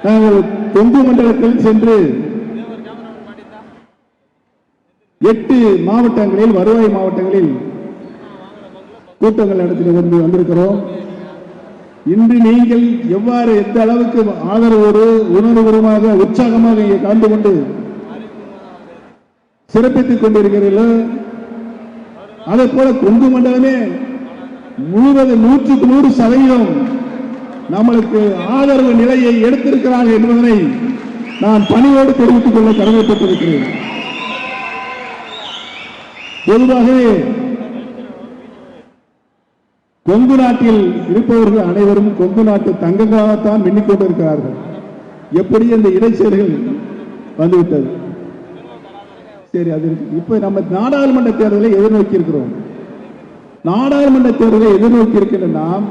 நாங்கள் கொங்கு மண்டலத்தில் சென்று 8 மாவட்டங்களில், வருவாய் மாவட்டங்களில் கூட்டங்கள் நடத்தி வந்திருக்கிறோம். இன்று நீங்கள் எவ்வாறு எந்த அளவுக்கு ஆதரவோடு உணர்வுபூர்வமாக உற்சாகமாக இங்கே கலந்து கொண்டு சிறப்பித்துக் கொண்டிருக்கிறீர்களோ அதே போல கொங்கு மண்டலமே முழுவதும் 100% நம்மளுக்கு ஆதரவு நிலையை எடுத்திருக்கிறார்கள் என்பதனை நான் பணியோடு தெரிவித்துக் கொள்ள கடமைப்பட்டிருக்கிறேன். பொதுவாகவே கொங்கு நாட்டில் இருப்பவர்கள் அனைவரும் கொங்கு நாட்டு தங்கங்களாகத்தான் எண்ணிக்கொண்டிருக்கிறார்கள். எப்படி இந்த இடைச்செயல்கள் வந்துவிட்டது. சரி, அது இருக்கு. இப்ப நம்ம நாடாளுமன்ற தேர்தலை எதிர்நோக்கி இருக்கிறோம். நாடாளுமன்ற தேர்தலை எதிர்நோக்கி இருக்கின்ற நாம்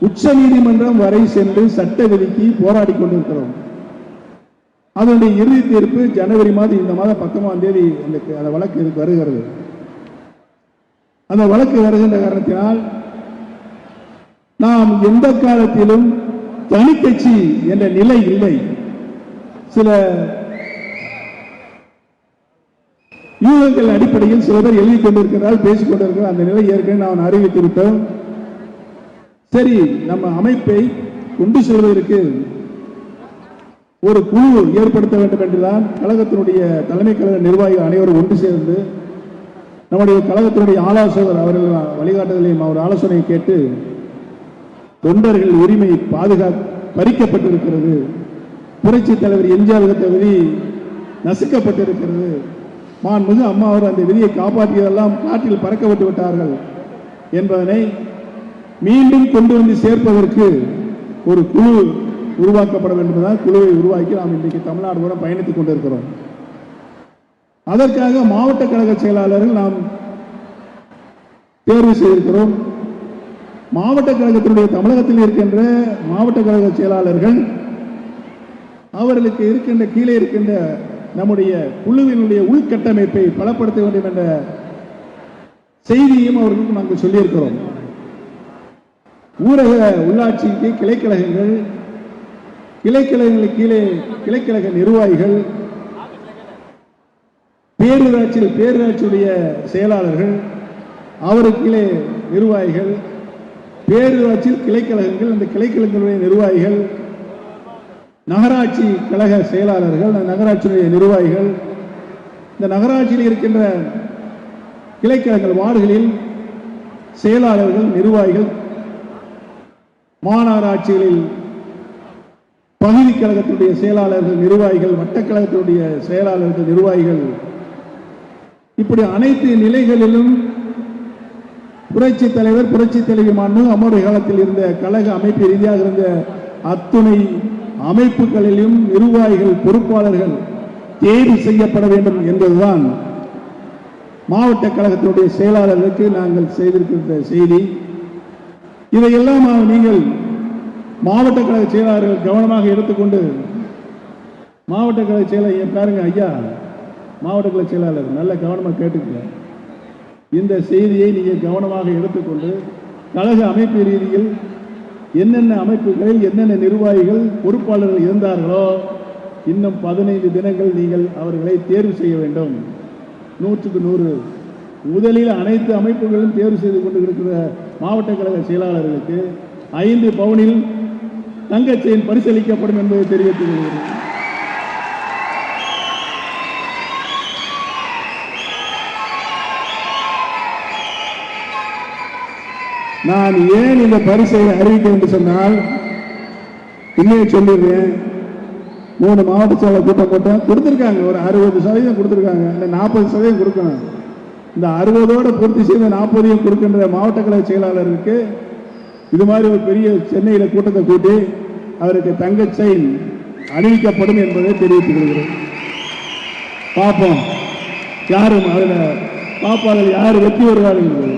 உச்ச நீதிமன்றம் வரை சென்று சட்ட விதிக்கு போராடி கொண்டிருக்கிறோம். அதனுடைய இறுதி தீர்ப்பு ஜனவரி மாதம், இந்த மாதம் 19ஆம் தேதி அந்த வழக்கு வருகிறது. அந்த வழக்கு வருகின்ற காரணத்தினால் நாம் எந்த காலத்திலும் தனி கட்சி என்ற நிலை இல்லை. சில யூகங்கள் அடிப்படையில் சில பேர் எழுதி கொண்டிருக்கிறார்கள், பேசிக் கொண்டிருக்கிறார். அந்த நிலை ஏற்கனவே நான் அறிவித்திருக்கிறோம். சரி, நம்ம அமைப்பை கொண்டு செல்வதற்கு ஒரு குழு ஏற்படுத்த வேண்டும் என்றுதான் கழகத்தினுடைய தலைமை கழக நிர்வாகிகள் அனைவரும் ஒன்று சேர்ந்து நம்முடைய கழகத்தினுடைய ஆலோசகர் அவர்கள் வழிகாட்டுதலையும் அவர் ஆலோசனையை கேட்டு தொண்டர்கள் உரிமை பறிக்கப்பட்டிருக்கிறது, புரட்சி தலைவர் எம்ஜிஆர் விதித்த விதி நசுக்கப்பட்டிருக்கிறது, மாண்புமிகு அம்மா அவர் அந்த விதியை காப்பாற்றியதெல்லாம் காற்றில் பறக்கப்பட்டு விட்டார்கள் என்பதனை மீண்டும் கொண்டு வந்து சேர்ப்பதற்கு ஒரு குழு உருவாக்கப்பட வேண்டும் என்பதால் குழுவை உருவாக்கி நாம் இன்றைக்கு தமிழ்நாடு பூரா பயணித்துக் கொண்டிருக்கிறோம். அதற்காக மாவட்ட கழக செயலாளர்கள் நாம் தேர்வு செய்திருக்கிறோம். மாவட்ட கழகத்தினுடைய தமிழகத்தில் இருக்கின்ற மாவட்ட கழக செயலாளர்கள் அவர்களுக்கு இருக்கின்ற கீழே இருக்கின்ற நம்முடைய குழுவினுடைய உள்கட்டமைப்பை பலப்படுத்த வேண்டும் என்ற செய்தியும் அவர்களுக்கு நாங்கள் சொல்லியிருக்கிறோம். ஊரக உள்ளாட்சிக்கு கிளைக்கழகங்கள், கிளைக்கழகங்களுக்கு கீழே கிளைக்கழக நிர்வாகிகள், பேரூராட்சியுடைய செயலாளர்கள், அவருக்கு கீழே நிர்வாகிகள், பேரூராட்சியில் கிளைக்கழகங்கள், அந்த கிளைக்கழகங்களுடைய நிர்வாகிகள், நகராட்சி கழக செயலாளர்கள், நகராட்சியுடைய நிர்வாகிகள், இந்த நகராட்சியில் இருக்கின்ற கிளைக்கழகங்கள் வார்டுகளில் செயலாளர்கள், நிர்வாகிகள், மாநகராட்சிகளில் பகுதி கழகத்தினுடைய செயலாளர்கள், நிர்வாகிகள், வட்டக்கழகத்தினுடைய செயலாளர்கள், நிர்வாகிகள், இப்படி அனைத்து நிலைகளிலும் புரட்சி தலைவர், புரட்சி தலைவி மாண்புமிகு அம்மாவுடைய காலத்தில் இருந்த கழக அமைப்பு ரீதியாக இருந்த அத்துணை அமைப்புகளிலும் நிர்வாகிகள், பொறுப்பாளர்கள் தேர்வு செய்யப்பட வேண்டும் என்பதுதான் மாவட்ட கழகத்தினுடைய செயலாளர்களுக்கு நாங்கள் செய்திருக்கின்ற செய்தி. இதையெல்லாம் நீங்கள் மாவட்ட கழக செயலாளர்கள் கவனமாக எடுத்துக்கொண்டு, மாவட்ட கழக செயலாளர் பாருங்க ஐயா, மாவட்ட கழக செயலாளர் நல்ல கவனமாக கேட்டுக்க. இந்த செய்தியை நீங்கள் கவனமாக எடுத்துக்கொண்டு கழக அமைப்பு ரீதியில் என்னென்ன அமைப்புகளில் என்னென்ன நிர்வாகிகள், பொறுப்பாளர்கள் இருந்தார்களோ இன்னும் 15 தினங்கள் நீங்கள் அவர்களை தேர்வு செய்ய வேண்டும். 100க்கு 100 முதலில் அனைத்து அமைப்புகளும் தேர்வு செய்து கொண்டு இருக்கிற மாவட்ட கழக செயலாளர்களுக்கு 5 பவுனில் தங்கச் செயின் பரிசீலிக்கப்படும் என்பதை தெரிவித்துக் கொள்கிறேன். நான் ஏன் இந்த பரிசை அறிவிக்க என்று சொன்னால், இன்னும் சொல்லிடுறேன், 3 மாவட்ட செயலாளர் கூட்டம் போட்டோம், கொடுத்திருக்காங்க, ஒரு 60% கொடுத்திருக்காங்க, இல்லை 40% கொடுக்கணும். இந்த 60ஓடு பூர்த்தி செய்த 40ஐயும் கொடுக்கின்ற மாவட்ட கழக செயலாளருக்கு இது மாதிரி ஒரு பெரிய சென்னையில் கூட்டத்தை கூட்டி அவருக்கு தங்கச் செயின் அணிவிக்கப்படும் என்பதை தெரிவித்துக் கொள்கிறேன். பார்ப்போம் யாரும் அதில் பாப்பாளர் யார் வெற்றி வருவார்கள்.